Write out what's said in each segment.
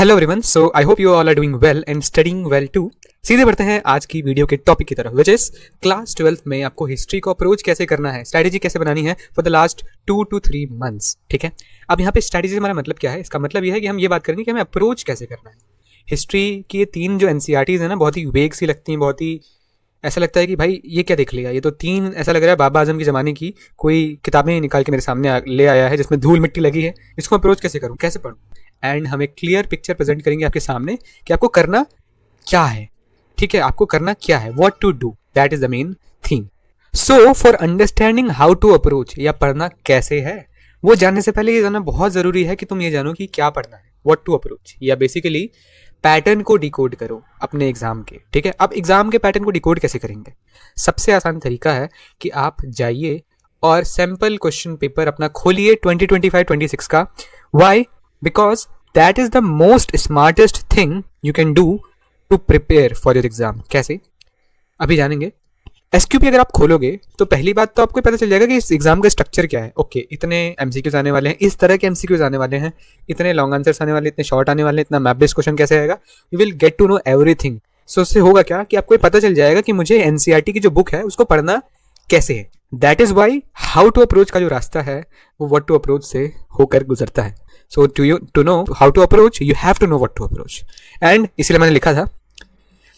Hello everyone, so I hope you all are doing well and studying well too. सीधे बढ़ते हैं आज की वीडियो के टॉपिक की तरफ, विच इज क्लास 12th में आपको हिस्ट्री को अप्रोच कैसे करना है, स्ट्रैटेजी कैसे बनानी है for the last 2 to 3 months। ठीक है, अब यहाँ पे स्ट्रैटेजी हमारा मतलब क्या है? इसका मतलब ये है कि हम ये बात करेंगे कि हमें अप्रोच कैसे करना है। हिस्ट्री की ये 3 जो एनसीईआरटीज़ है ना, बहुत ही वेग सी लगती हैं, बहुत ही ऐसा लगता है कि भाई ये क्या देख लिया, ये तो 3 ऐसा लग रहा है बाबा आजम के ज़माने की कोई किताबें निकाल के मेरे सामने ले आया है जिसमें धूल मिट्टी लगी है। इसको अप्रोच कैसे करूँ, कैसे पढ़ूँ? एंड हम एक क्लियर पिक्चर प्रेजेंट करेंगे आपके सामने कि आपको करना क्या है। ठीक है, आपको करना क्या है, what to do, that is the main theme. So for understanding how to approach, या पढ़ना कैसे है, वो जानने से पहले ये जानना बहुत ज़रूरी है कि तुम ये जानो कि क्या पढ़ना है, व्हाट टू अप्रोच, या बेसिकली पैटर्न को डिकोड करो अपने एग्जाम के। ठीक है, अब एग्जाम के पैटर्न को डिकोड कैसे करेंगे? सबसे आसान तरीका है कि आप जाइए और सैम्पल क्वेश्चन पेपर अपना खोलिए 2025-26 का। Why? Because that is the most smartest thing you can do to prepare for your exam. कैसे, अभी जानेंगे। एसक्यूपी अगर आप खोलोगे तो पहली बात तो आपको पता चल जाएगा कि इस एग्जाम का स्ट्रक्चर क्या है। ओके, इतने एमसीक्यूज आने वाले हैं, इस तरह के एमसीक्यूज आने वाले हैं, इतने लॉन्ग आंसर्स आने वाले, इतने शॉर्ट आने वाले, इतना मैप बेस्ड क्वेश्चन कैसे आएगा। You will get to know everything. So उससे होगा क्या कि आपको पता चल जाएगा कि मुझे एनसीईआरटी की जो बुक है उसको पढ़ना कैसे है। That is why how to approach का जो रास्ता है वो व्हाट टू अप्रोच से होकर गुजरता है। So to know how to approach you have to know what to approach. And इसलिए मैंने लिखा था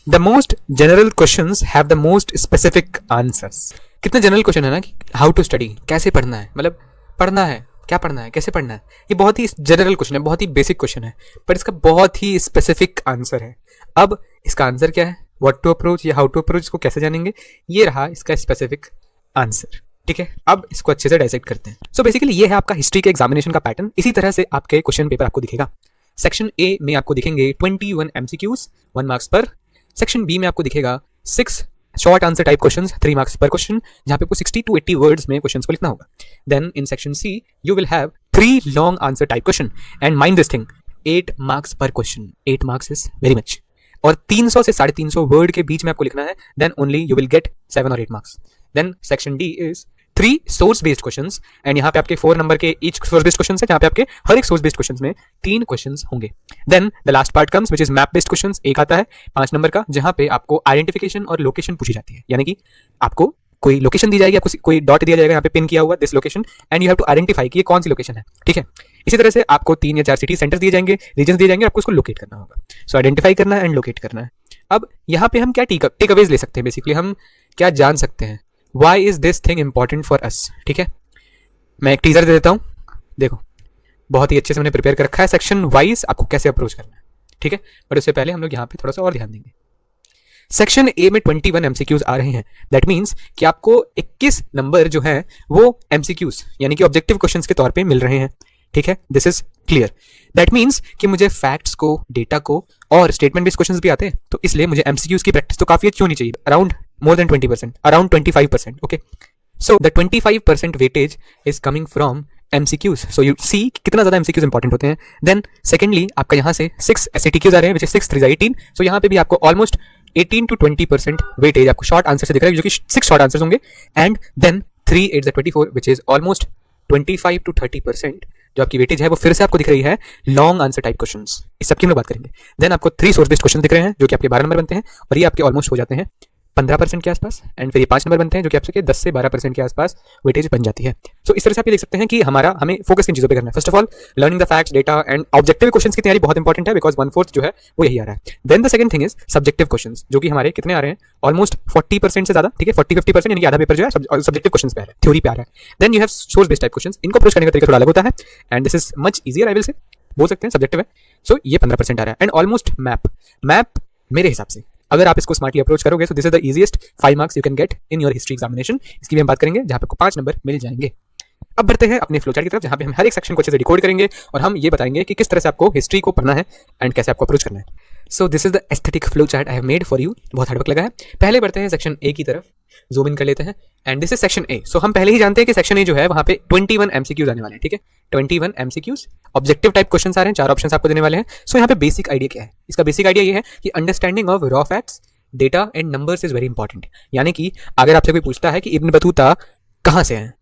the most general questions have the most specific answers. कितने जनरल क्वेश्चन है ना कि हाउ टू स्टडी, कैसे पढ़ना है, मतलब पढ़ना है, क्या पढ़ना है, कैसे पढ़ना है। ये बहुत ही जनरल क्वेश्चन है, बहुत ही बेसिक क्वेश्चन है, पर इसका बहुत ही स्पेसिफिक आंसर है। अब इसका आंसर क्या है, व्हाट टू अप्रोच या हाउ टू अप्रोच, इसको कैसे जानेंगे, ये रहा इसका स्पेसिफिक आंसर। ठीक है, अब इसको अच्छे से डाइसेक्ट करते हैं। सो बेसिकली ये है आपका हिस्ट्री के एग्जामिनेशन का पैटर्न। इसी तरह से आपके क्वेश्चन पेपर आपको दिखेगा। सेक्शन ए में आपको दिखेंगे 21 एमसीक्यूज 1 मार्क्स पर। सेक्शन बी में आपको दिखेगा 6 short answer type questions 3 marks पर क्वेश्चन, जहां पे आपको 60 to 80 वर्ड्स में क्वेश्चंस को लिखना होगा। Then in section C you will have 3 long answer type question and mind this thing, 8 marks पर question. 8 marks is very much, और 300 से 350 वर्ड के बीच में आपको लिखना है। Then only you will get 7 or 8 marks. Then section D is 3 source based questions, and यहाँ पे आपके 4 नंबर के ईच सोर्स बेस्ड क्वेश्चंस है, जहाँ पे आपके हर एक सोर्स बेस्ड क्वेश्चंस में 3 क्वेश्चंस होंगे। Then the last part comes which is map based questions. एक आता है 5 नंबर का, जहाँ पे आपको आइडेंटिफिकेशन और लोकेशन पूछी जाती है, यानी कि आपको कोई लोकेशन दी जाएगी, आपको कोई डॉट दिया जाएगा यहाँ पे पिन किया हुआ, this location, and you have to identify कि ये कौन सी लोकेशन है। ठीक है, इसी तरह से आपको 3 या 4 सिटी सेंटर्स दिए जाएंगे, रीजन दिए जाएंगे, आपको उसको लोकेट करना होगा। सो आइडेंटिफाई करना है एंड लोकेट करना है। अब यहाँ पे हम क्या टेक अवेज ले सकते हैं, बेसिकली हम क्या जान सकते हैं, Why is this thing important for us? ठीक है, मैं एक टीजर दे देता हूँ, देखो बहुत ही अच्छे से मैंने प्रिपेयर कर रखा है सेक्शन वाइज आपको कैसे अप्रोच करना है। ठीक है, बट उससे पहले हम लोग यहाँ पे थोड़ा सा और ध्यान देंगे। सेक्शन ए में 21 एमसीक्यूज आ रहे हैं। दैट मीन्स कि आपको 21 नंबर जो है वो एमसीक्यूज यानी कि ऑब्जेक्टिव क्वेश्चंस के तौर पे मिल रहे हैं। ठीक है, this is clear. That means कि मुझे फैक्ट्स को, डेटा को और स्टेटमेंट बेस्ड क्वेश्चंस भी आते हैं, तो इसलिए मुझे एमसीक्यूज की प्रैक्टिस तो काफी अच्छी होनी चाहिए, around more than 20%, around 25%. Okay, so the 25% weightage is coming from MCQs. So you see कितना ज़्यादा MCQs इंपॉर्टेंट होते हैं। Then secondly आपका यहाँ से 6 SATQs आ रहे हैं, which is 6 3 18. So यहाँ पे भी आपको almost 18 to 20% weightage आपको शॉर्ट आंसर से दिख रहा है, जो कि 6 शॉर्ट आंसर्स होंगे। And then 3 8 24, which is almost 25 to 30% जो आपकी वेटेज है वो फिर से आपको दिख रही है लॉन्ग आंसर टाइप क्वेश्चंस। इस सबकी हम लोग बात करेंगे। देन आपको 3 सोर्स बेस्ड क्वेश्चन दिख रहे हैं जो कि आपके 12 नंबर बनते हैं, और ये आपके ऑलमोस्ट हो जाते हैं 15% के आसपास। एंड फिर ये 5 नंबर बनते हैं जो कि आपसे 10 से 12% के आसपास वेटेज बन जाती है। सो इस तरह से आप ये देख सकते हैं कि हमें फोकस किन चीज़ों पे करना है। First of all learning the facts, data and objective questions की तैयारी बहुत इंपॉर्टेंट है, बिकॉज 1/4 जो है वो यही आ रहा है। Then the second thing is subjective questions, जो कि हमारे कितने आ रहे हैं, ऑलमोस्ट 40% से ज़्यादा। ठीक है, 40-50% यानी कि आधा पेपर जो है सब्जेक्टिव क्वेश्चंस पे आ रहा है, थ्योरी पे आ रहा है। Then you have source based type questions, इनको अप्रोच करने का तरीका थोड़ा अलग होता है, and this is much easier, I will say बोल सकते हैं सब्जेक्टिव है। सो ये 15% आ रहा है। एंड ऑलमोस्ट मैप मेरे हिसाब से अगर आप इसको स्मार्टली अप्रोच करोगे, सो this is the easiest 5 marks you can get in your history examination. इसकी भी हम बात करेंगे, जहां पे आपको 5 नंबर मिल जाएंगे। अब बढ़ते हैं अपने फ्लो चार्ट की तरफ, जहां पे हम हर एक सेक्शन को अच्छे से डिकोड करेंगे और हम ये बताएंगे कि किस तरह से आपको हिस्ट्री को पढ़ना है एंड कैसे आपको अप्रोच करना है। सो this is the aesthetic flow chart I have made for you. बहुत हार्डवर्क लगा है। पहले बढ़ते हैं सेक्शन ए की तरफ, जूम इन कर लेते हैं, and this is section A. So हम पहले ही जानते हैं कि सेक्शन ए जो है वहाँ पे 21 एमसीक्यूज आने वाले हैं। ठीक है, 21 एमसीक्यूज ऑब्जेक्टिव टाइप क्वेश्चन आ रहे हैं, 4 ऑप्शन आपको देने वाले हैं। सो यहाँ पे बेसिक आइडिया क्या है, इसका बेसिक आइडिया ये है कि understanding of raw facts, data and numbers is very important. यानी कि अगर आपसे कोई पूछता है कि इब्न बतूता कहाँ से हैं,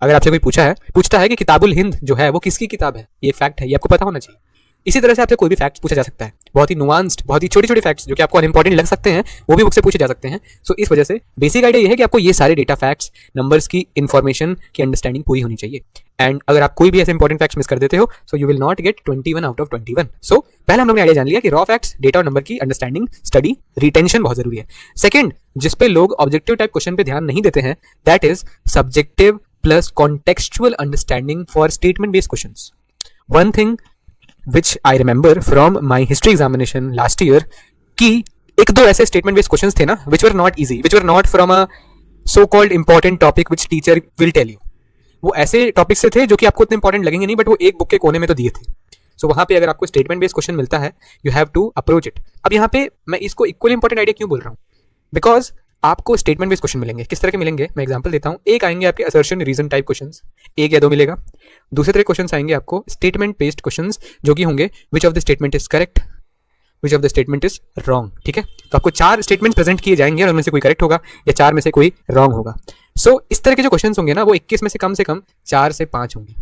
अगर आपसे कोई पूछता है कि किताबुल हिंद जो है वो किसकी किताब है, ये फैक्ट है, ये आपको पता होना चाहिए। इसी तरह से आपसे कोई भी फैक्ट पूछा जा सकता है, बहुत ही नुआंस्ड, बहुत ही छोटे छोटे फैक्ट्स जो कि आपको अनइंपॉर्टेंट लग सकते हैं, वो भी बुक से पूछे जा सकते हैं। सो इस वजह से बेसिक आइडिया ये है कि आपको ये सारे डेटा, फैक्ट्स, नंबर्स की इन्फॉर्मेशन की अंडरस्टैंडिंग पूरी होनी चाहिए। एंड अगर आप कोई भी ऐसे इंपॉर्टेंट फैक्ट्स मिस कर देते हो, so you will not gate 21 out of 21। सो पहले हम लोग ने आइडिया जान लिया कि रॉ फैक्ट्स, डेटा और नंबर की अंडरस्टैंडिंग, स्टडी, रिटेंशन बहुत जरूरी है। सेकंड, जिस पे लोग ऑब्जेक्टिव टाइप क्वेश्चन पे ध्यान नहीं देते हैं, that is subjective plus contextual understanding for statement based questions. One thing which I remember from my history examination last year कि एक दो ऐसे statement based questions थे ना which were not easy, which were not from a so called important topic which teacher will tell you। वो ऐसे topic से थे जो कि आपको इतने इंपॉर्टेंट लगेंगे नहीं, बट वो एक बुक के कोने में तो दिए थे। सो वहां पे अगर आपको स्टेटमेंट बेस्ड क्वेश्चन मिलता है, you have to approach it. अब यहाँ पे मैं इसको इक्वली इंपॉर्टेंट आइडिया क्यों बोल रहा हूँ, बिकॉज आपको स्टेटमेंट बेस्ड क्वेश्चन मिलेंगे। किस तरह के मिलेंगे, मैं एग्जांपल देता हूँ। एक आएंगे आपके असर्शन रीजन टाइप क्वेश्चंस, एक या दो मिलेगा। दूसरे तरह क्वेश्चंस आएंगे आपको स्टेटमेंट बेस्ड क्वेश्चंस, जो कि होंगे which of the statement is correct, which of the statement is wrong. ठीक है, तो आपको 4 स्टेटमेंट प्रेजेंट किए जाएंगे और उनमें से कोई करेक्ट होगा या 4 में से कोई रॉन्ग होगा। सो इस तरह के जो क्वेश्चंस होंगे ना, वो 21 में से कम 4 से 5 होंगे।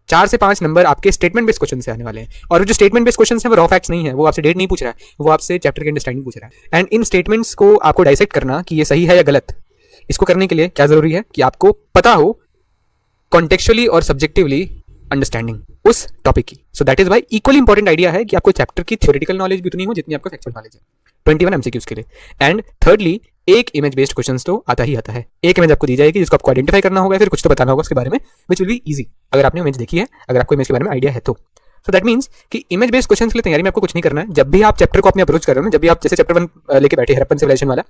4 से 5 नंबर आपके स्टेटमेंट बेस्ड क्वेश्चन से आने वाले हैं। और जो स्टेटमेंट बेस्ड क्वेश्चन है वो रॉ फैक्ट्स नहीं है, वो आपसे डेट नहीं पूछ रहा है, वो आपसे चैप्टर की अंडरस्टैंडिंग पूछ रहा है। एंड इन स्टेटमेंट्स को आपको डाइसेक्ट करना कि ये सही है या गलत, इसको करने के लिए क्या जरूरी है कि आपको पता हो कॉन्टेक्चुअली और सब्जेक्टिवली अंडरस्टैंडिंग उस टॉपिक की। So that is why equally important idea है कि आपको चैप्टर की थ्योरेटिकल नॉलेज भी उतनी हो जितनी आपको फैक्चुअल नॉलेज है। 21 एमसीक्यूज के लिए। एंड थर्डली, एक इमेज बेस्ड क्वेश्चंस तो आता ही आता है। एक इमेज आपको दी जाएगी जिसको आपको आइडेंटिफाई करना होगा, फिर कुछ तो बताना होगा उसके बारे में, विच विल बी इजी अगर आपने इमेज देखी है, अगर आपको इमेज के बारे में आइडिया है तो। सो दैट मीन्स कि इमेज बेस्ड क्वेश्चन के लिए तैयारी में आपको कुछ नहीं करना है। जब भी आप चैप्टर को अपने अप्रोच कर रहे हो ना, जब भी आप जैसे चैप्टर 1 लेके बैठे हरप्पन सिविलाइजेशन वाला,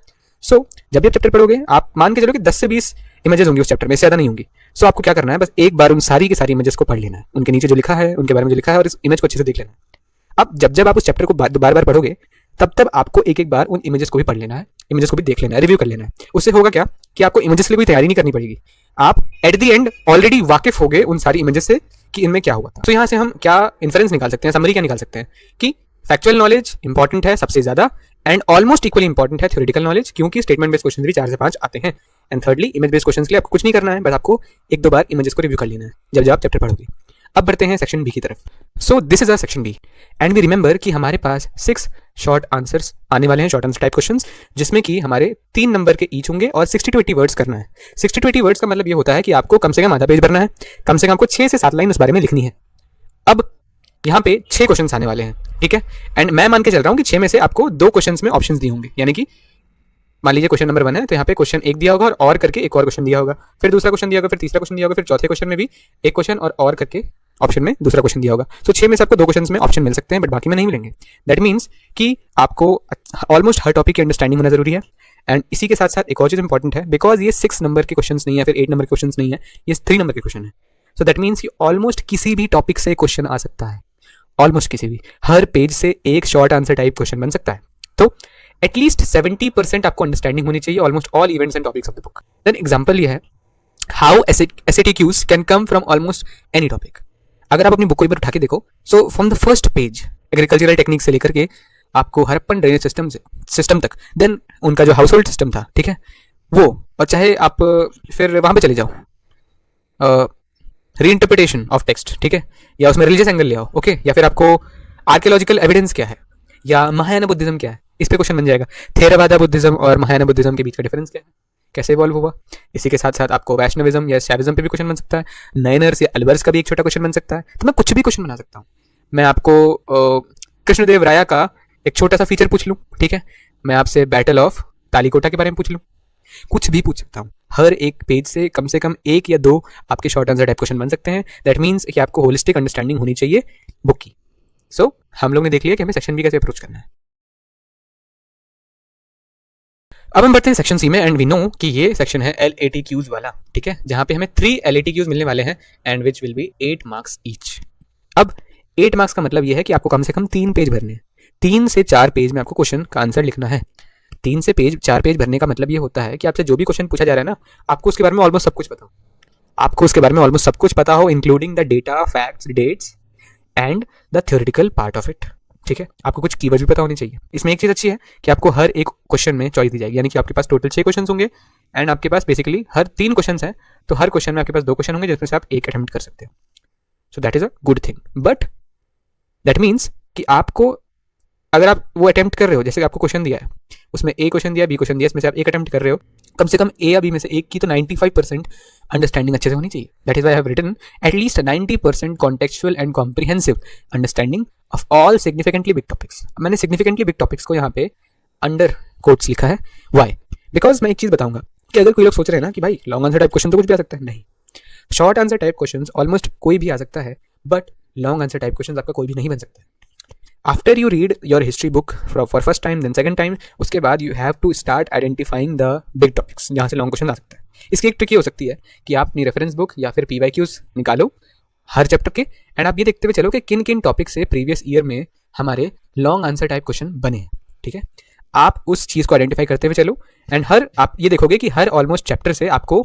सो जब भी आप चैप्टर पढ़ोगे, आप मान के चलो कि 10 से 20 इमेजेस होंगी उस चैप्टर में, ज्यादा नहीं होंगी। सो आपको क्या करना है, बस एक बार उन सारी की सारी इमेजेस को पढ़ लेना है, उनके नीचे जो लिखा है, उनके बारे में जो लिखा है, और इस इमेज को अच्छे से देख लेना है। अब जब आप उस चैप्टर को बार बार पढ़ोगे, तब आपको एक बार उन इमेजेस को भी पढ़ लेना है, इमेजेस को भी देख लेना है, रिव्यू कर लेना है। उससे होगा क्या कि आपको इमेजेस के लिए कोई तैयारी नहीं करनी पड़ेगी। आप एट द एंड ऑलरेडी वाकिफ हो गए उन सारी इमेजेस से कि इनमें क्या हुआ था। तो यहाँ से हम क्या इन्फरेंस निकाल सकते हैं, समरी क्या निकाल सकते हैं कि फैक्चुअल नॉलेज इंपॉर्टेंट है सबसे ज्यादा, एंड ऑलमोस्ट इक्वली इंपॉर्टेंट है थ्योरेटिकल नॉलेज, क्योंकि स्टेटमेंट बेस्ड क्वेश्चन भी 4 से 5 आते हैं। And thirdly, image based question के लिए आपको कुछ नहीं करना है, बस आपको एक दो बार इमेजेस को रिव्यू कर लेना है जब आप चैप्टर पढ़ोगे। अब बढ़ते हैं सेक्शन बी की तरफ। So this is a section B and we remember कि हमारे पास 6 शॉर्ट आंसर्स आने वाले हैं, शॉर्ट आंसर टाइप क्वेश्चंस, जिसमें कि हमारे 3 नंबर के ईच होंगे और 60 to 80 वर्ड्स करना है। 60 to 80 वर्ड्स का मतलब ये होता है कि आपको कम से कम आधा पेज भरना है, कम से कम आपको 6 से 7 लाइन उस बारे में लिखनी है। अब यहाँ पे 6 क्वेश्चंस आने वाले हैं, ठीक है। एंड मैं मान के चल रहा हूँ कि 6 में से आपको 2 क्वेश्चंस में ऑप्शंस दिए होंगे, यानी कि मान लीजिए क्वेश्चन नंबर 1 है, तो यहाँ पे क्वेश्चन 1 दिया होगा और करके एक और क्वेश्चन दिया होगा, फिर दूसरा क्वेश्चन दिया होगा, फिर तीसरा क्वेश्चन दिया होगा, फिर चौथे क्वेश्चन में भी एक क्वेश्चन और करके ऑप्शन में दूसरा क्वेश्चन दिया होगा। तो 6 में से आपको 2 क्वेश्चंस में ऑप्शन मिल सकते हैं, बट बाकी में नहीं मिलेंगे। दैट मीन्स कि आपको ऑलमोस्ट हर टॉपिक की अंडरस्टैंडिंग होना जरूरी है। एंड इसी के साथ साथ एक और चीज इंपॉर्टेंट है, बिकॉज ये 6 नंबर के क्वेश्चन नहीं है, फिर 8 नंबर के क्वेश्चन नहीं है, ये 3 नंबर के क्वेश्चन है। सो दैट मीन्स कि ऑलमोस्ट किसी भी टॉपिक से क्वेश्चन आ सकता है, ऑलमोस्ट किसी भी, हर पेज से एक शॉर्ट आंसर टाइप क्वेश्चन बन सकता है। तो एटलीस्ट 70% आपको अंडरस्टैंडिंग होनी चाहिए almost all events and topics of the book. Then example ये है how SATQs can come from almost any topic. अगर आप अपनी बुक को एक बार उठा के देखो, so from the first page agricultural technique से लेकर के आपको हरप्पन ड्रेनेज सिस्टम तक, देन उनका जो हाउस होल्ड सिस्टम था, ठीक है, वो, और चाहे आप फिर वहां पे चले जाओ रीइंटरप्रिटेशन ऑफ टेक्स्ट, ठीक है, या उसमें रिलीजियस एंगल ले आओ, ओके, या फिर आपको आर्कियोलॉजिकल एविडेंस क्या है, या महायाना बुद्धिज्म क्या है, इस पे क्वेश्चन बन जाएगा। थेरावादा बुद्धिज्म और महायाना बुद्धिज्म के बीच का डिफरेंस क्या है, कैसे इवॉल्व हुआ। इसी के साथ साथ आपको वैष्णविज्म या शैविज्म पे भी क्वेश्चन बन सकता है, नयनर्स या अल्बर्स का भी एक छोटा क्वेश्चन बन सकता है। तो मैं कुछ भी क्वेश्चन बना सकता हूँ। मैं आपको कृष्णदेव राया का एक छोटा सा फीचर पूछ लूँ, ठीक है, मैं आपसे बैटल ऑफ तालीकोटा के बारे में पूछ लूँ, कुछ भी पूछ सकता हूँ। हर एक पेज से कम 1 या 2 आपके शॉर्ट आंसर टाइप क्वेश्चन बन सकते हैं। दैट मीन्स कि आपको होलिस्टिक अंडरस्टैंडिंग होनी चाहिए बुक की। सो हम लोग ने देख लिया कि हमें सेक्शन बी कैसे अप्रोच करना है। अब हम बढ़ते हैं सेक्शन सी में, एंड वी नो कि ये सेक्शन है LATQs वाला, ठीक है, जहां पे हमें 3 LATQs मिलने वाले हैं and which will B 8 marks each. अब 8 मार्क्स का मतलब ये है कि आपको कम से कम 3 पेज भरने हैं। 3 से 4 पेज में आपको क्वेश्चन का आंसर लिखना है। 3 से 4 पेज भरने का मतलब ये होता है कि आपसे जो भी क्वेश्चन पूछा जा रहा है ना, आपको उसके बारे में ऑलमोस्ट सब कुछ पता हो, आपको उसके बारे में ऑलमोस्ट सब कुछ पता हो, including the data, facts, dates and the theoretical part of it, ठीक है। आपको कुछ कीवर्ड्स भी पता होनी चाहिए। इसमें एक चीज अच्छी है कि आपको हर एक क्वेश्चन में चॉइस दी जाएगी, यानी कि आपके पास टोटल 6 क्वेश्चन होंगे एंड आपके पास बेसिकली हर 3 क्वेश्चन हैं, तो हर क्वेश्चन में आपके पास 2 क्वेश्चन होंगे जिसमें से आप एक अटेम्प्ट कर सकते हो। सो that is a good thing. But that means कि आपको, अगर आप वो अटेम्प्ट कर रहे हो, जैसे कि आपको क्वेश्चन दिया है, उसमें ए क्वेश्चन दिया, बी क्वेश्चन दिया, इसमें से आप एक अटेम्प्ट कर रहे हो, कम से कम ए या बी में से एक की तो 95% अंडरस्टैंडिंग अच्छे से होनी चाहिए. That is why I have written at least 90% contextual and comprehensive understanding of all significantly big topics. मैंने सिग्निफिकेंटली बिग टॉपिक्स को यहाँ पे अंडर कोट्स लिखा है. वाई? बिकॉज मैं एक चीज़ बताऊंगा कि अगर कोई लोग सोच रहे हैं ना कि भाई लॉन्ग आंसर टाइप क्वेश्चन तो कुछ भी आ सकता है, नहीं. Short answer type question almost कोई भी आ सकता है, but long answer type question आपका कोई भी नहीं बन सकता. After you read your history book for first time then second time, उसके बाद you have to start identifying the big topics जहाँ से लॉन्ग क्वेश्चन आ सकता है. इसकी एक ट्रिक ये हो सकती है कि आप अपनी रेफरेंस बुक या फिर PYQs निकालो हर चैप्टर के, एंड आप ये देखते हुए चलो कि किन किन टॉपिक से प्रीवियस ईयर में हमारे लॉन्ग आंसर टाइप क्वेश्चन बने हैं. ठीक है, आप उस चीज़ को आइडेंटिफाई करते हुए चलो, एंड हर आप ये देखोगे कि हर ऑलमोस्ट चैप्टर से आपको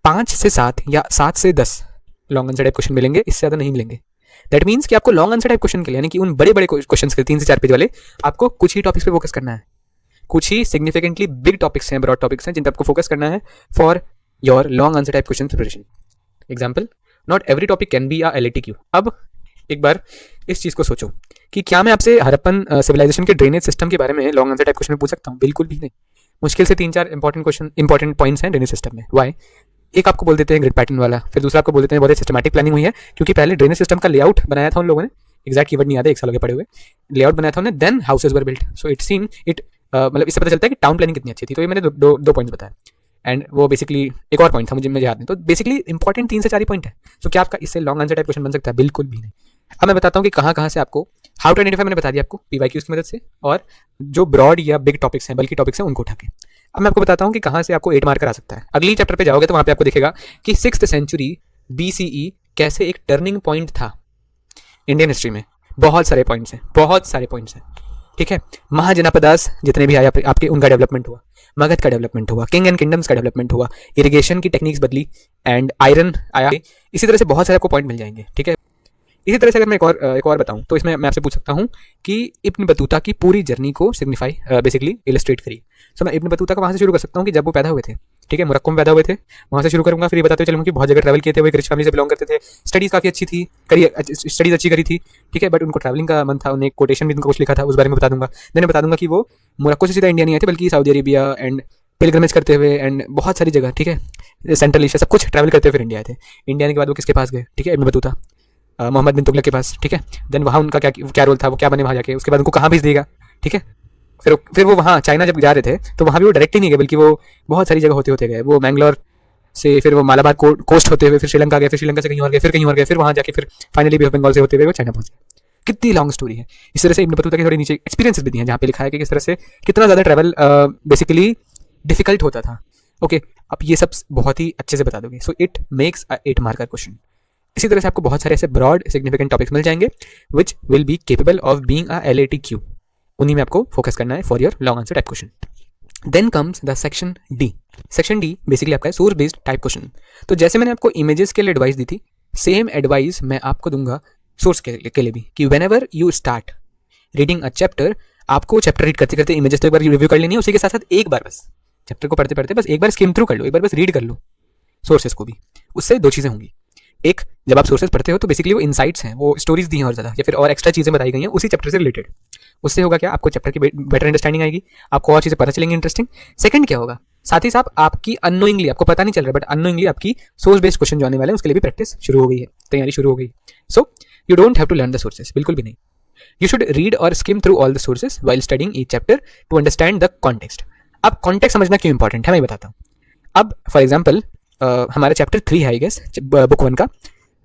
5 से 7 या 7 से 10 लॉन्ग आंसर टाइप क्वेश्चन मिलेंगे, इससे ज़्यादा नहीं मिलेंगे. दैट मीन्स कि आपको लॉन्ग आंसर टाइप क्वेश्चन के लिए, यानी कि उन बड़े बड़े क्वेश्चन के 3 से 4 पेज वाले, आपको कुछ ही टॉपिक्स पे फोकस करना है. कुछ ही सिग्निफिकेंटली बिग टॉपिक्स हैं, ब्रॉड टॉपिक्स हैं, जिन पर आपको फोकस करना है for your long answer type question preparation. Example, not every topic can be a LATQ. अब एक बार इस चीज़ को सोचो कि क्या मैं आपसे हड़प्पन सिविलाइजेशन के ड्रेनेज सिस्टम के बारे में लॉन्ग आंसर टाइप क्वेश्चन में पूछ सकता हूँ? बिल्कुल भी नहीं. मुश्किल से 3-4 इंपॉर्टेंट पॉइंट्स हैं ड्रेनेज सिस्टम में. वाई? एक आपको बोल देते हैं ग्रिड पैटर्न वाला, फिर दूसरा आपको बोल देते हैं बहुत सिस्टमैटिक प्लानिंग हुई है, क्योंकि पहले ड्रेनेज सिस्टम का लेआउट बनाया था उन लोगों ने, एग्जैक्ट कीवर्ड नहीं याद है, 1 साल हो गया पड़े हुए, लेआउट बनाया था उन्होंने, then houses were built. So it seen it मतलब इससे पता चलता है कि टाउन प्लानिंग कितनी अच्छी थी. तो ये मैंने दो पॉइंट्स बताया, एंड वो बेसिकली एक और पॉइंट था मुझे याद नहीं. तो बेसिकली इंपॉर्टेंट 3 से 4 ही पॉइंट है. तो क्या आपका इससे लॉन्ग आंसर टाइप क्वेश्चन बन सकता है? बिल्कुल भी नहीं. अब मैं बताता हूँ कि कहाँ से आपको हाउ टू आइडेंटिफाई, मैंने बता दिया आपको PYQs की मदद से, और जो ब्रॉड या बिग टॉपिक्स हैं, बल्कि टॉपिक्स हैं, उनको उठा के. अब मैं आपको बताता हूँ कि कहाँ से आपको 8 मार्कर आ सकता है. अगली चैप्टर पे जाओगे तो वहाँ पे आपको दिखेगा कि 6th सेंचुरी BCE कैसे एक टर्निंग पॉइंट था इंडियन हिस्ट्री में. बहुत सारे पॉइंट्स हैं, बहुत सारे पॉइंट्स हैं. ठीक है, महाजनापदास जितने भी आए आपके, उनका डेवलपमेंट हुआ, मगध का डेवलपमेंट हुआ, किंग एंड किंगडम्स का डेवलपमेंट हुआ, इरिगेशन की टेक्निक्स बदली, एंड आयरन आया. इसी तरह से बहुत सारे आपको पॉइंट मिल जाएंगे. ठीक है, इसी तरह से अगर मैं एक और बताऊं तो इसमें मैं आपसे पूछ सकता हूं कि इब्न बतूता की पूरी जर्नी को सिग्निफाई बेसिकली इलस्ट्रेट करिए. सो मैं इब्न बतूता का वहाँ से शुरू कर सकता हूँ कि जब वो पैदा हुए थे. ठीक है, मोरक्को में पैदा हुए थे, वहाँ से शुरू करूँगा. फिर ये बताते चलूँगा कि बहुत जगह ट्रैवल किए थे, वो एक रिच फैमिली से बिलोंग करते थे, स्टडीज़ काफ़ी अच्छी थी, स्टडीज़ अच्छी करी थी. ठीक है, बट उनको ट्रैवलिंग का मन था, उन्हें कोटेशन भी उनको कुछ लिखा था, उस बारे में बता दूंगा. देन बता दूंगा कि वो मोरक्को से सीधा इंडिया नहीं आए थे, बल्कि सऊदी अरेबिया एंड पिलग्रमेज करते हुए एंड बहुत सारी जगह, ठीक है, सेंट्रल एशिया, सब कुछ ट्रैवल करते हुए फिर इंडिया आए थे. इंडिया आने के बाद वो किसके पास गए? ठीक है, इब्न बतूता, मोहम्मद बिन तुगलक के पास. ठीक है, देन वहाँ उनका क्या रोल था, वो क्या बने वहाँ जाके, उसके बाद उनको कहाँ भेज देगा. ठीक है, फिर वो वहाँ चाइना जब जा रहे थे तो वहाँ भी वो डायरेक्ट ही नहीं गए, बल्कि वो बहुत सारी जगह होते गए. वो मैंगलोर से फिर वो मालाबार कोस्ट होते हुए फिर श्रीलंका गए, फिर श्रीलंका से कहीं और गए, फिर कहीं और गए, फिर वहाँ जाके फिर फाइनली भी बंगाल से होते हुए वो चाइना पहुँच गए. कितनी लॉन्ग स्टोरी है. इस तरह से इब्न बतूता के थोड़े नीचे एक्सपीरियंसेस भी दिए हैं, जहाँ पे लिखा है कि किस तरह से कितना ज़्यादा ट्रैवल बेसिकली डिफिकल्ट होता था. ओके, आप ये सब बहुत ही अच्छे से बता दोगे. So it makes a 8 marker question. इसी तरह से आपको बहुत सारे ऐसे ब्रॉड सिग्निफिकेंट टॉपिक्स मिल जाएंगे which will be capable of being a LATQ. उन्हीं में आपको फोकस करना है for your long answer type question. Then comes the section D. Section D basically आपका है सोर्स बेस्ड टाइप क्वेश्चन. तो जैसे मैंने आपको इमेजेस के लिए एडवाइस दी थी, सेम एडवाइस मैं आपको दूंगा सोर्स के लिए भी, कि when ever you start reading a chapter, आपको चैप्टर रीड करते करते इमेजेस तो एक बार रिव्यू कर लेनी है, उसी के साथ साथ एक बार बस चैप्टर को पढ़ते पढ़ते बस एक बार स्किम थ्रू कर लो, एक बार बस रीड कर लो सोर्सेस को भी. उससे 2 चीज़ें होंगी. एक, जब आप सोर्सेस पढ़ते हो तो बेसिकली वो इनसाइट्स हैं, वो स्टोरीज दी हैं और ज़्यादा, या फिर और एक्स्ट्रा चीज़ें बताई गई हैं उसी चैप्टर से रिलेटेड. उससे होगा क्या, आपको चैप्टर की बेटर अंडरस्टैंडिंग आएगी, आपको और चीज़ें पता चलेंगी इंटरेस्टिंग. सेकंड क्या होगा, साथ ही साथ आपकी अननोइंगली, आपको पता नहीं चल रहा बट अननोइंगली आपकी सोर्स बेस्ड क्वेश्चन जो आने वाले हैं उसके लिए भी प्रैक्टिस शुरू हो गई है, तैयारी शुरू हो गई. So you don't have to learn the sources, बिल्कुल भी नहीं. यू शुड रीड और skim through all the sources while studying each chapter to understand the context. अब कॉन्टेक्स्ट समझना क्यों इंपॉर्टेंट है मैं बताता हूँ. अब फॉर एग्जाम्पल हमारा चैप्टर 3 है आई गेस बुक 1 का,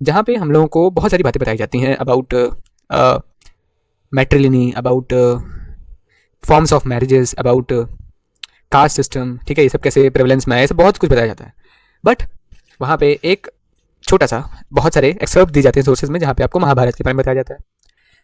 जहाँ पे हम लोगों को बहुत सारी बातें बताई जाती हैं about matriliny, about forms of marriages, about caste system. ठीक है, ये सब कैसे प्रेवलेंस में है, सब बहुत कुछ बताया जाता है. बट वहाँ पे एक छोटा सा, बहुत सारे एक्सर्प्ट दिए जाते हैं सोर्सेज में, जहाँ पे आपको महाभारत के बारे में बताया जाता है,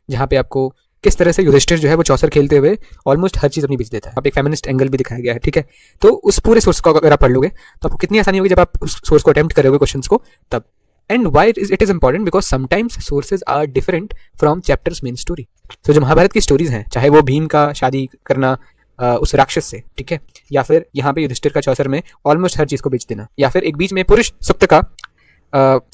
जहाँ पे आपको किस तरह से युधिष्ठिर जो है वो चौसर खेलते हुए ऑलमोस्ट हर चीज़ अपनी बेच देता है. अब एक फेमिनिस्ट एंगल भी दिखाया गया है. ठीक है, तो उस पूरे सोर्स को अगर आप पढ़ लोगे तो आपको कितनी आसानी होगी जब आप उस सोर्स को अटेम्प्ट करोगे क्वेश्चंस को तब. And why it is important, because sometimes sources are different from chapters main story. तो जो महाभारत की स्टोरीज हैं, चाहे वो भीम का शादी करना उस राक्षस से, ठीक है, या फिर यहाँ पे युधिष्ठिर का चौसर में ऑलमोस्ट हर चीज़ को बेच देना, या फिर एक बीच में पुरुष सुक्त का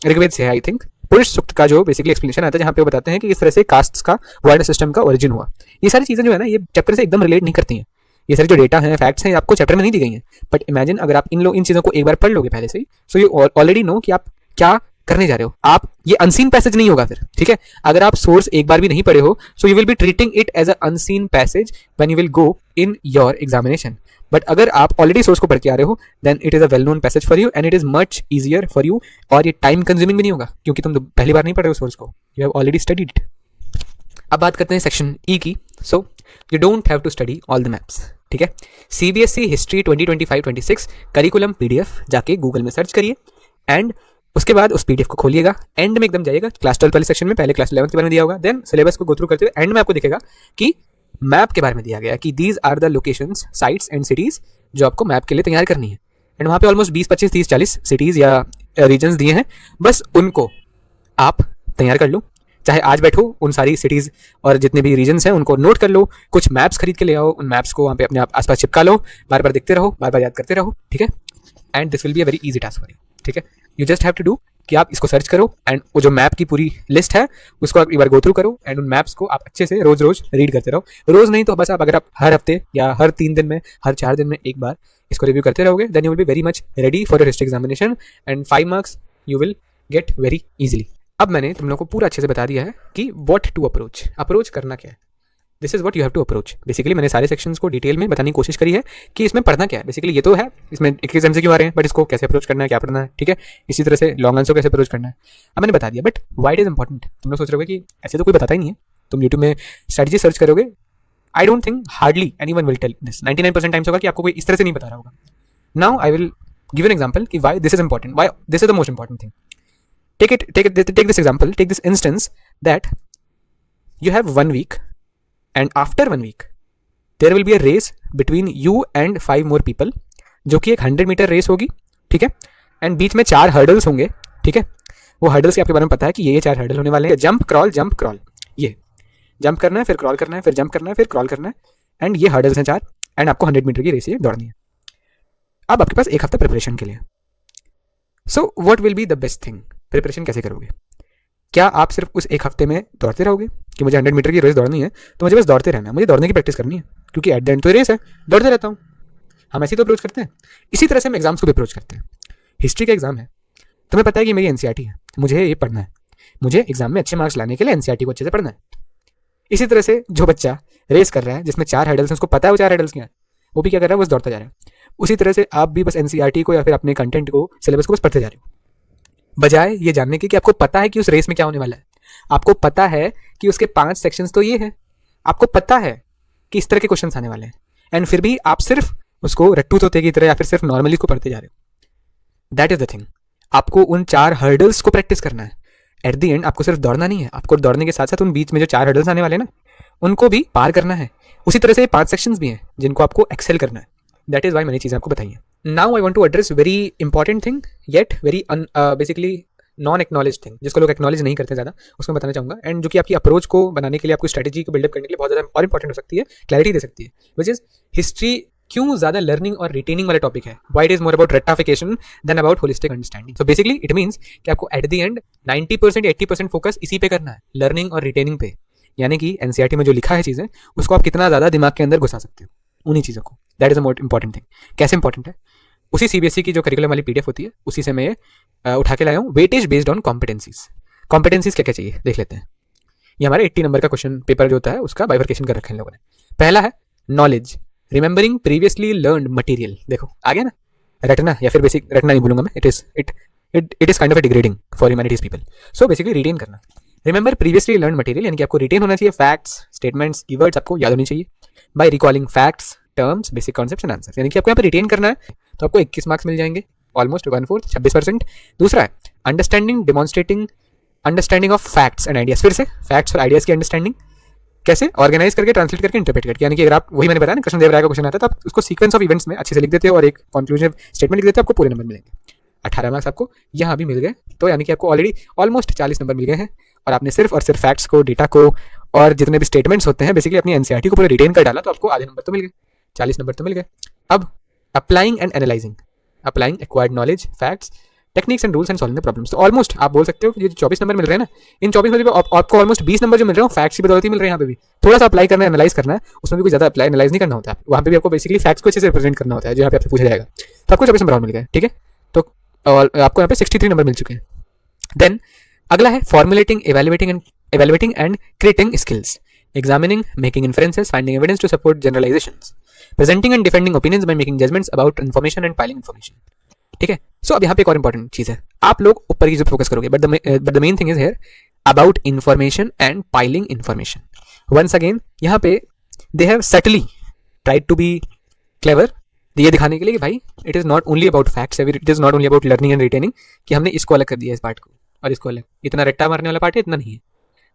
ऋग्वेद से है आई थिंक, पुरुष सूक्त का जो बेसिकली एक्सप्लेनेशन आता है, जहाँ पे वो बताते हैं कि इस तरह से कास्ट्स का वर्ण सिस्टम का ओरिजिन हुआ। ये सारी चीज़ें जो है ना, ये चैप्टर से एकदम रिलेट नहीं करती हैं। ये सारी जो डेटा है, फैक्ट्स हैं, आपको चैप्टर में नहीं दी गई हैं। बट इमेजिन अगर आप इन चीज़ों को एक बार पढ़ लोगे पहले से ही, सो यू ऑलरेडी नो कि आप क्या करने जा रहे हो। आप ये अनसीन पैसेज नहीं होगा फिर, ठीक है। अगर आप सोर्स एक बार भी नहीं पढ़े हो, so you will be treating it as a unseen passage when you will go in your examination. But अगर आप ऑलरेडी सोर्स को पढ़ के आ रहे हो, then it is a well known passage for you and it is much easier for you. और ये टाइम कंज्यूमिंग भी नहीं होगा, क्योंकि तुम पहली बार नहीं पढ़ रहे हो सोर्स को, you have already studied it. अब बात करते हैं सेक्शन ई की। So you don't have to study all the maps, ठीक है। सीबीएसई हिस्ट्री 2025-26 करिकुलम पीडीएफ जाके गूगल में सर्च करिए एंड उसके बाद उस पीडीएफ को खोलिएगा। एंड में एकदम जाइएगा क्लास 12 वाले सेक्शन में, पहले क्लास 11 के बारे में दिया होगा, देन सिलेबस को गो थ्रू करते हुए एंड में आपको दिखेगा कि मैप के बारे में दिया गया कि these are the locations, sites and cities जो आपको मैप के लिए तैयार करनी है। एंड वहाँ पे ऑलमोस्ट 20, 25, 30, 40 सिटीज या रीजन्स दिए हैं, बस उनको आप तैयार कर लो। चाहे आज बैठो उन सारी सिटीज़ और जितने भी रीजन्स हैं उनको नोट कर लो, कुछ मैप्स खरीद के ले आओ, उन मैप्स को वहाँ पे अपने आसपास चिपका लो, बार बार देखते रहो, बार बार याद करते रहो, ठीक है। And this will be a very easy task for you, ठीक है। You just have to do कि आप इसको सर्च करो एंड वो जो मैप की पूरी लिस्ट है उसको आप एक बार गो थ्रू करो एंड उन मैप्स को आप अच्छे से रोज रोज रीड करते रहो। रोज नहीं तो बस आप अगर आप हर हफ्ते या हर 3 दिन में, हर 4 दिन में एक बार इसको रिव्यू करते रहोगे, then you will be very much ready for your history examination and 5 marks you will get very easily. अब मैंने तुम लोगों को पूरा अच्छे से बता दिया है कि व्हाट टू अप्रोच करना क्या है। This is what you have to approach. Basically मैंने सारे सेक्शंस को डिटेल में बताने की कोशिश करी है कि इसमें पढ़ना क्या है। बेसिकली ये तो है, इसमें एक एग्जाम से क्यों आ रहे हैं, बट इसको कैसे अप्रोच करना है, क्या पढ़ना है, ठीक है। इसी तरह से लॉन्ग आंसर कैसे अप्रोच करना है, अब मैंने बता दिया। But why it is important, तुम लोग सोच रहे हो कि ऐसे तो कोई बताता ही नहीं है, तुम यूट्यूब में स्ट्रेटजी सर्च करोगे, I don't think hardly anyone will tell this. 99% times होगा कि आपको कोई इस तरह से नहीं बता रहा होगा। Now I will give an example कि why this is important, why this is the most important thing. Take this example, take this instance that you have 1 week and after 1 week there will be a race between you and 5 more people, जो कि एक 100 metre race होगी, ठीक है। And बीच में 4 hurdles होंगे, ठीक है। वो हर्डल्स के आपके बारे में पता है कि ये 4 हर्डल होने वाले हैं। जंप क्रॉल, ये जंप करना है, फिर क्रॉल करना है, फिर जंप करना है, फिर क्रॉल करना है, एंड ये हर्डल्स हैं 4 एंड आपको 100 मीटर की रेस ये दौड़नी है। अब आपके पास 1 हफ्ता प्रिपरेशन के लिए। So what will be the best thing, preparation कैसे करोगे? क्या आप सिर्फ उस 1 हफ्ते में दौड़ते रहोगे कि मुझे 100 मीटर की रेस दौड़नी है तो मुझे बस दौड़ते रहना है, मुझे दौड़ने की प्रैक्टिस करनी है, क्योंकि एट द एंड तो रेस है, दौड़ते रहता हूँ। हम ऐसे ही तो अप्रोच करते हैं। इसी तरह से हम एग्जाम्स को भी अप्रोच करते हैं। हिस्ट्री का एग्जाम है, तुम्हें पता है कि मेरी एनसीईआरटी है, मुझे ये पढ़ना है, मुझे एग्जाम में अच्छे मार्क्स लाने के लिए एनसीईआरटी को अच्छे से पढ़ना है। इसी तरह से जो बच्चा रेस कर रहा है जिसमें 4 हर्डल्स हैं, उसको पता है वो 4 हर्डल्स क्या है, वो भी क्या कर रहा है, बस दौड़ता जा रहा है। उसी तरह से आप भी बस एनसीईआरटी को या फिर अपने कंटेंट को, सिलेबस को बस पढ़ते जा रहे हो, बजाय ये जानने के कि आपको पता है कि उस रेस में क्या होने वाला है। आपको पता है कि उसके 5 सेक्शंस तो ये हैं, आपको पता है कि इस तरह के क्वेश्चंस आने वाले हैं, एंड फिर भी आप सिर्फ उसको रट्टू तोते की तरह या फिर सिर्फ नॉर्मली को पढ़ते जा रहे हो। That is the thing. आपको उन 4 हर्डल्स को प्रैक्टिस करना है। एट द एंड आपको सिर्फ दौड़ना नहीं है, आपको दौड़ने के साथ साथ उन बीच में जो 4 हर्डल्स आने वाले हैं ना, उनको भी पार करना है। उसी तरह से 5 सेक्शंस भी हैं जिनको आपको एक्सेल करना है। दैट इज वाई मैंने चीज़ें आपको बताई हैं। Now I want to address very important thing yet very basically non acknowledge thing, जिसको लोग एक्नॉलेज नहीं करते ज़्यादा, उसको मैं बताना चाहूँगा। एंड जो कि आपकी अप्रोच को बनाने के लिए, आपकी स्ट्रेटजी को बिल्डअप करने के लिए बहुत ज़्यादा और इंपॉर्टेंट हो सकती है, क्लैरिटी दे सकती है। विच इज हिस्ट्री क्यों ज़्यादा लर्निंग और रिटेनिंग वाला टॉपिक है। Why it is more about rectification than about holistic understanding. So basically it means कि आपको एट द एंड 90% 80% फोकस इसी पे करना है, लर्निंग और रिटेनिंग पे। यानी कि एनसीईआरटी में जो लिखा है चीज़ें, उसको आप कितना ज़्यादा दिमाग के अंदर घुसा सकते हो उन्हीं चीज़ों को। That is the most important thing. कैसे इंपॉर्टेंट है, उसी सीबीएसई की जो करिकुलम वाली पीडीएफ होती है उसी से मैं उठा के लाया हूँ। Weightage based on competencies. Competencies क्या क्या चाहिए देख लेते हैं। ये हमारे 80 नंबर का क्वेश्चन पेपर जो होता है उसका बाइफरकेशन कर रखा है इन लोगों ने। पहला है knowledge, remembering previously learned material. देखो आ गया ना, रटना, या फिर बेसिक रटना नहीं बोलूंगा मैं, it is kind of a degrading for humanities people. So basically retain करना। रिमेंबर प्रीवियसली लर्न मटेरियल, यानी कि आपको रिटेन होना चाहिए। फैक्ट्स, स्टेटमेंट्स, कीवर्ड्स आपको याद होनी चाहिए by recalling facts, terms, basic concepts and answers. यानी कि आपको यहाँ पर रिटेन करना है, तो आपको 21 मार्क्स मिल जाएंगे, ऑलमोस्ट 1/4, 26%। दूसरा है understanding, demonstrating understanding of facts and ideas. फिर से फैक्ट्स और आइडियाज की अंडरस्टैंडिंग कैसे ऑर्गेनाइज करके, ट्रांसलेट करके, इंटरप्रेट करके। यानी कि अगर आप, वही मैंने बताया ना, कृष्णदेव राय का क्वेश्चन आता है तो आप उसको सीक्वेंस ऑफ इवेंट्स में अच्छे से लिख देते हो और एक कंक्लूसिव स्टेटमेंट लिख देते हो, आपको पूरे नंबर मिलेंगे। 18 मार्क्स आपको यहाँ भी मिल गए, तो यानी कि आपको ऑलरेडी ऑलमोस्ट 40 नंबर मिल गए हैं। और आपने सिर्फ और सिर्फ फैक्ट्स को, डेटा को और जितने भी स्टेटमेंट्स होते हैं बेसिकली अपनी एनसीईआरटी को पूरा रिटेन कर डाला, तो आपको आधे नंबर तो मिल गए, 40 नंबर तो मिल गए। अब applying and analysing, applying acquired knowledge, facts techniques and rules and solving the problems. तो ऑलमोस्ट आप बोल सकते हो कि ये जो 24 नंबर मिल रहे हैं ना, इन 24 में भी आपको ऑलमोस्ट 20 नंबर जो मिल रहे हैं फैक्ट्स की बदौलत ही मिल रहे हैं। यहाँ पे भी थोड़ा सा अप्लाई करना है, एनालाइज करना है, उसमें भी कुछ ज़्यादा अप्लाई एनालाइज नहीं करना होता है। वहाँ पे भी आपको बेसिकली फैक्ट्स को अच्छे से रिप्रेजेंट करना होता है जो यहाँ पे आपसे पूछा जाएगा। तो आपको 24 नंबर और मिल गए, ठीक है। तो और आपको यहाँ पे 63 नंबर मिल चुके हैं। देन अगला है formulating, evaluating and creating skills, examining, making inferences, finding evidence to support generalizations, presenting and defending opinions by making judgments about information and piling information। ठीक है। सो अब यहाँ पे एक और इंपॉर्टेंट चीज है, आप लोग ऊपर की चीज फोकस करोगे, but the main thing is here about information and piling information. Once again यहाँ पे they have subtly tried to be clever, ये दिखाने के लिए कि भाई it is not only about facts, it is not only about learning and retaining, कि हमने इसको अलग कर दिया इस पार्ट को और इसको अलग, इतना रट्टा मारने वाला पार्ट है इतना नहीं है।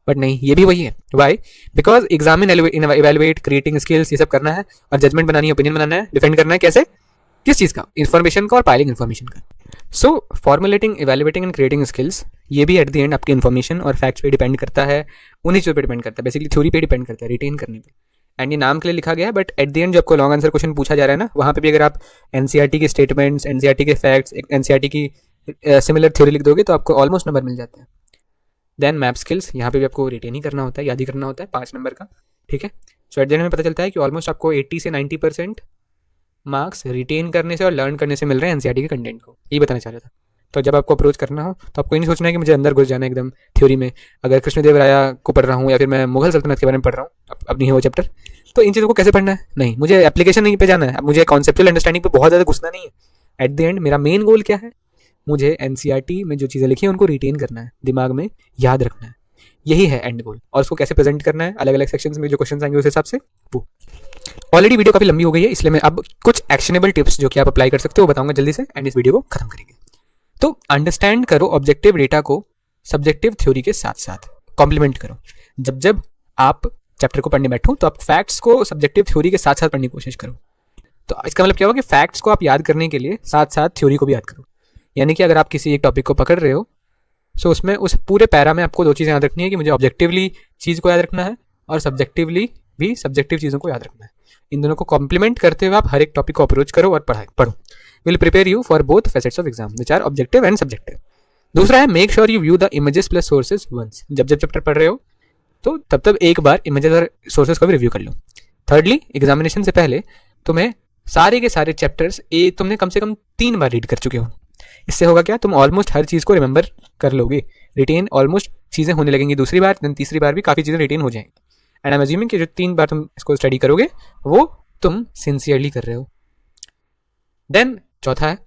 बट नहीं, ये भी वही है। Why? Because examine, evaluate, creating skills, ये सब करना है और जजमेंट बनानी है, ओपिनियन बनाना है, डिफेंड करना है। कैसे? किस चीज़ का? इन्फॉर्मेशन का और पाइलिंग इन्फॉर्मेशन का। So formulating, evaluating and creating skills, ये भी एट द एंड आपके इन्फॉर्मेशन और फैक्ट्स पे डिपेंड करता है, उन्हीं चीज़ों पे डिपेंड करता है, बेसिकली थ्योरी पे डिपेंड करता है, रिटेन करने पे। एंड ये नाम के लिए लिखा गया है, बट एट द एंड जब आपको लॉन्ग आंसर क्वेश्चन पूछा जा रहा है ना, वहाँ पे भी अगर आप एनसीईआरटी के स्टेटमेंट्स, एनसीईआरटी के फैक्ट्स, एनसीईआरटी की सिमिलर थ्योरी लिख दोगे तो आपको ऑलमोस्ट नंबर मिल जाता है। देन मैप स्किल्स, यहाँ पे भी आपको रिटेन ही करना होता है, याद ही करना होता है, 5 नंबर का, ठीक है। सो एट द एंड में पता चलता है कि ऑलमोस्ट आपको 80 से 90% मार्क्स रिटेन करने से और लर्न करने से मिल रहे हैं एनसीईआरटी के कंटेंट को, ये बताना चाह रहा था। तो जब आपको अप्रोच करना हो तो आपको ये नहीं सोचना है कि मुझे अंदर घुस जाना है एकदम थ्योरी में। अगर कृष्णदेवराया को पढ़ रहा हूँ या फिर मैं मुगल सल्तनत के बारे में पढ़ रहा हूँ, अब नहीं है वो चैप्टर, तो इन चीज़ों को कैसे पढ़ना है, नहीं, मुझे एप्लीकेशन नहीं पे जाना है, अब मुझे कॉन्सेप्चुअल अंडरस्टैंडिंग पे बहुत ज़्यादा घुसना नहीं है। एट द एंड मेरा मेन गोल क्या है, मुझे एनसीईआरटी में जो चीज़ें लिखी हैं उनको रिटेन करना है, दिमाग में याद रखना है, यही है एंड गोल। और उसको कैसे प्रेजेंट करना है अलग अलग सेक्शंस में जो क्वेश्चन आएंगे उस हिसाब से। वो ऑलरेडी वीडियो काफ़ी लंबी हो गई है, इसलिए मैं अब कुछ एक्शनेबल टिप्स जो कि आप अप्लाई कर सकते हो वो बताऊंगा जल्दी से, एंड इस वीडियो को खत्म करेंगे। तो अंडरस्टैंड करो ऑब्जेक्टिव डेटा को सब्जेक्टिव थ्योरी के साथ साथ कॉम्प्लीमेंट करो। जब जब आप चैप्टर को पढ़ने बैठो तो आप फैक्ट्स को सब्जेक्टिव थ्योरी के साथ साथ पढ़ने की कोशिश करो। तो इसका मतलब क्या होगा कि फैक्ट्स को आप याद करने के लिए साथ साथ थ्योरी को भी याद करो। यानी कि अगर आप किसी एक टॉपिक को पकड़ रहे हो, सो उसमें उस पूरे पैरा में आपको 2 चीज़ें याद रखनी है कि मुझे ऑब्जेक्टिवली चीज़ को याद रखना है और सब्जेक्टिवली भी सब्जेक्टिव चीज़ों को याद रखना है। इन दोनों को कॉम्प्लीमेंट करते हुए आप हर एक टॉपिक को अप्रोच करो और पढ़ो। Will prepare you for both facets of exam which are objective and subjective. दूसरा है make sure you view the images plus sources once. जब जब चैप्टर पढ़ रहे हो तो तब एक बार इमेजेस और सोर्सेज को भी रिव्यू कर लो। थर्डली, एग्जामिनेशन से पहले तुम्हें सारे के सारे चैप्टर्स तुमने कम से कम 3 बार रीड कर चुके हो। इससे होगा क्या, तुम ऑलमोस्ट हर चीज़ को रिमेंबर कर लोगे, रिटेन ऑलमोस्ट चीज़ें होने लगेंगी। दूसरी बार देन तीसरी बार भी काफ़ी चीज़ें रिटेन हो जाएंगी। एंड आई एम अज्यूमिंग कि जो 3 बार तुम इसको स्टडी करोगे वो तुम सिंसियरली कर रहे हो। देन चौथा है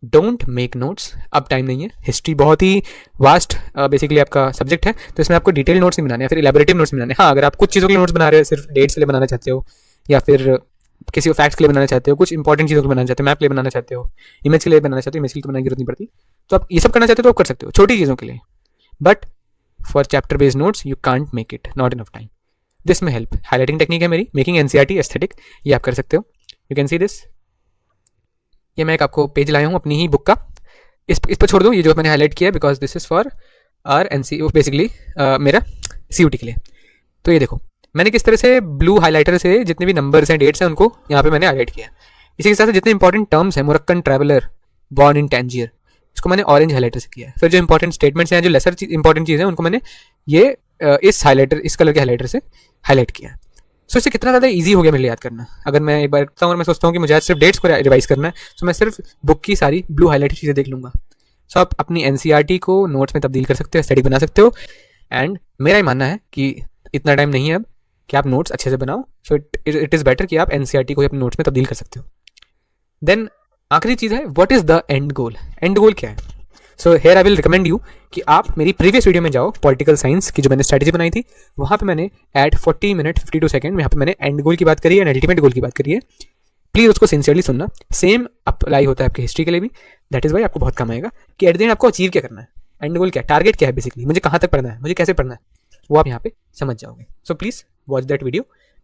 डोंट मेक नोट्स। अब टाइम नहीं है, हिस्ट्री बहुत ही वास्ट बेसिकली आपका सब्जेक्ट है, तो इसमें आपको डिटेल नोट्स नहीं बनाने या फिर इलेबोरेटिव नोट्स बनाने। हाँ, अगर आप कुछ चीज़ों के लिए नोट्स बना रहे हो, सिर्फ डेट्स के लिए बनाना चाहते हो या फिर किसी फैक्ट्स के लिए बनाना चाहते हो, कुछ इंपॉर्टेंट चीज़ों के लिए बनाना चाहते हो, मैप के लिए बनाना चाहते हो, इमेज के लिए बनाना चाहते हो, इमेज के लिए बनाने की जरूरत नहीं पड़ती, तो आप ये सब करना चाहते हो तो आप कर सकते हो छोटी चीज़ों के लिए। But for chapter based notes you can't make it, not enough time. This में हेल्प हाईलाइटिंग टेक्निक है मेरी, मेकिंग एनसीईआरटी एस्थेटिक, ये आप कर सकते हो। यू कैन सी दिस, ये मैं एक आपको पेज लाया हूँ अपनी ही बुक का, इस पर छोड़ दो, ये जो मैंने हाईलाइट किया है because this is for R NC, basically मेरा सीयूटी के लिए। तो ये देखो मैंने किस तरह से ब्लू हाइलाइटर से जितने भी नंबर्स हैं, डेट्स हैं, उनको यहाँ पे मैंने हाईलाइट किया। इसी के साथ जितने इंपॉर्टेंट टर्म्स हैं, मोरक्कन ट्रैवलर, बॉर्न इन टैंजियर, इसको मैंने ऑरेंज हाइलाइटर से किया है। फिर जो इंपॉर्टेंट स्टेटमेंट्स हैं, जो लेसर इंपॉर्टेंट चीज़ है, उनको मैंने ये इस कलर के हाइलाइटर से हाईलाइट किया। सो इससे कितना ज़्यादा ईजी हो गया मेरे लिए याद करना। अगर मैं एक बार करता हूँ और मैं सोचता हूँ कि मुझे आज सिर्फ डेट्स को रिवाइज करना है, तो मैं सिर्फ बुक की सारी ब्लू हाईलाइटेड चीज़ें देख लूँगा। सो आप अपनी एनसीईआरटी को नोट्स में तब्दील कर सकते हो, स्टडी बना सकते हो। एंड मेरा ही मानना है कि इतना टाइम नहीं है अब कि आप नोट्स अच्छे से बनाओ, सो इट इज़ बेटर कि आप एनसीईआरटी को अपने नोट्स में तब्दील कर सकते हो। देन आखिरी चीज़ है what is the end goal. End goal क्या है? So here I will recommend you कि आप मेरी प्रीवियस वीडियो में जाओ, पॉलिटिकल साइंस की जो मैंने स्ट्रैटेजी बनाई थी, वहाँ पे मैंने एट 40 मिनट 52 सेकंड में यहाँ पे मैंने एंड गोल की बात करी है एंड अल्टीमेट गोल की बात करी है। प्लीज़ उसको सिंसियरली सुनना। सेम अप्लाई होता है आपकी हिस्ट्री के लिए भी। दैट इज़ वाई आपको बहुत काम आएगा कि एट द एंड आपको अचीव क्या करना है, एंड गोल क्या है, टारगेट क्या है, बेसिकली मुझे कहाँ तक पढ़ना है, मुझे कैसे पढ़ना है, वो आप यहाँ पे समझ जाओगे। So please watch that video,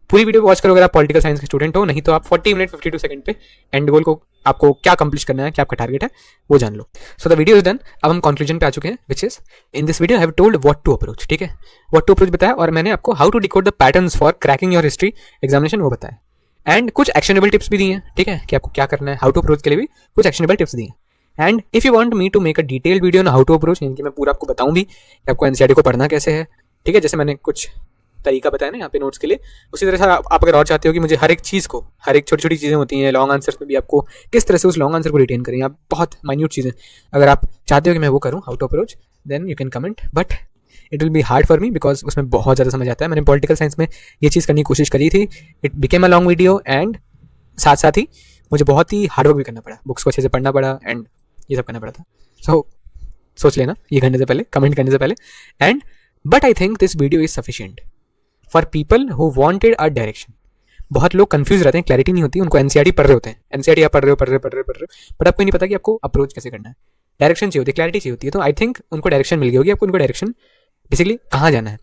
पूरी वीडियो वॉच करो अगर आप पॉलिटिकल साइंस के स्टूडेंट हो, नहीं तो आप 40 मिनट 52 सेकंड पे एंड गोल को आपको क्या कंप्लीट करना है, क्या आपका टारगेट है, वो जान लो। So the video is done. अब हम कंक्लूजन पे आ चुके हैं, which is in this video I have told what to approach. ठीक है, व्हाट टू अप्रोच बताया, और मैंने आपको how to decode the patterns for cracking your history examination वो बताया। एंड कुछ एक्शनेबल टिप्स भी दिए हैं, ठीक है, कि आपको क्या करना है, हाउ टू अप्रोच के लिए भी कुछ एक्शनेबल टिप्स दिए हैं। And if you want me to make a detailed video on how to approach, यानी कि मैं पूरा आपको बताऊँ भी कि आपको एनसीईआरटी को पढ़ना कैसे है, ठीक है, जैसे मैंने कुछ तरीका बताया ना यहाँ पे नोट्स के लिए, उसी तरह से आप अगर और चाहते हो कि मुझे हर एक चीज़ को, हर एक छोटी छोटी चीज़ें होती हैं लॉन्ग आंसर्स में भी, आपको किस तरह से उस लॉन्ग आंसर को रिटेन करें, आप बहुत माइन्यूट चीज़ें अगर आप चाहते हो कि मैं वो करूँ how to approach, then you can comment, but it will be hard for me because उसमें बहुत ज़्यादा समझ आता है। मैंने पॉलिटिकल साइंस में ये चीज़ करने की कोशिश करी थी, it became a long video, and साथ साथ ही मुझे बहुत ही हार्डवर्क भी करना पड़ा, बुक्स को अच्छे से पढ़ना पड़ा एंड ये सब करना पड़ा था। सो सोच लेना ये करने से पहले, कमेंट करने से पहले। And but I think this video is sufficient for people who wanted a direction. बहुत लोग कंफ्यूज रहते हैं, क्लैरिटी नहीं होती, उनको एनसीईआरटी पढ़ रहे होते हैं, एनसीईआरटी आप पढ़ रहे हो, बट आपको नहीं पता कि आपको अप्रोच कैसे करना है, डायरेक्शन चाहिए होती है, क्लैरिटी चाहिए होती है। तो आई थिंक उनको डायरेक्शन मिल गई होगी, आपको उनको डायरेक्शन बेसिकली कहाँ जाना है।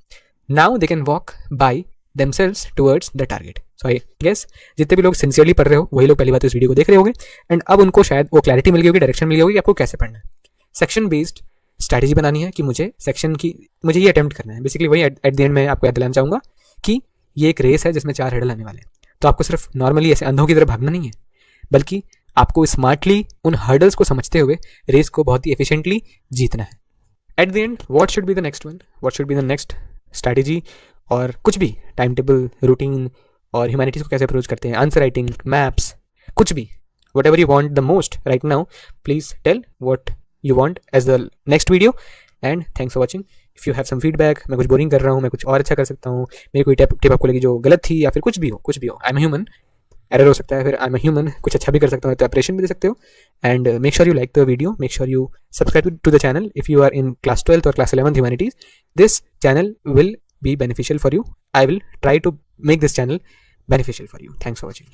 Now they can walk bye themselves towards the target. So I guess जितने भी लोग सिंसियरली पढ़ रहे हो वही लोग पहली बात इस वीडियो को देख रहे होंगे, एंड अब उनको शायद वो क्लैरिटी मिल गई होगी, डायरेक्शन मिल गई होगी कि आपको कैसे पढ़ना है। सेक्शन बेस्ड स्ट्रैटेजी बनानी है कि मुझे सेक्शन की, मुझे ये अटेम्प्ट करना है बेसिकली, वही एट द एंड में आपको याद दिलाना चाहूँगा कि ये एक रेस है जिसमें 4 हर्डल आने वाले हैं। तो आपको सिर्फ नॉर्मली ऐसे अंधों की तरह भागना नहीं है, बल्कि आपको स्मार्टली उन हर्डल्स को समझते हुए रेस को बहुत ही एफिशिएंटली जीतना है। Eight the and what should be the next one, what should be the next strategy, और कुछ भी टाइम टेबल, रूटीन, और ह्यूमैनिटीज़ को कैसे अप्रोच करते हैं, आंसर राइटिंग, मैप्स, कुछ भी, whatever you want the most right now, please tell what you want as the next video. And thanks for watching. If you have some feedback, मैं कुछ boring कर रहा हूँ, मैं कुछ और अच्छा कर सकता हूँ, मेरी कोई टिप आपको लगी जो गलत थी, या फिर कुछ भी हो, आई एम ह्यूमन, एरर हो सकता है, फिर आई एम ह्यूमन, कुछ अच्छा भी कर सकता हूँ, तो ऑपरेशन भी दे सकते हो। And make sure you like the video, make sure you subscribe to the channel if you are in class 12th or class 11th humanities. This channel will be beneficial for you. I will try to make this channel beneficial for you. Thanks for watching.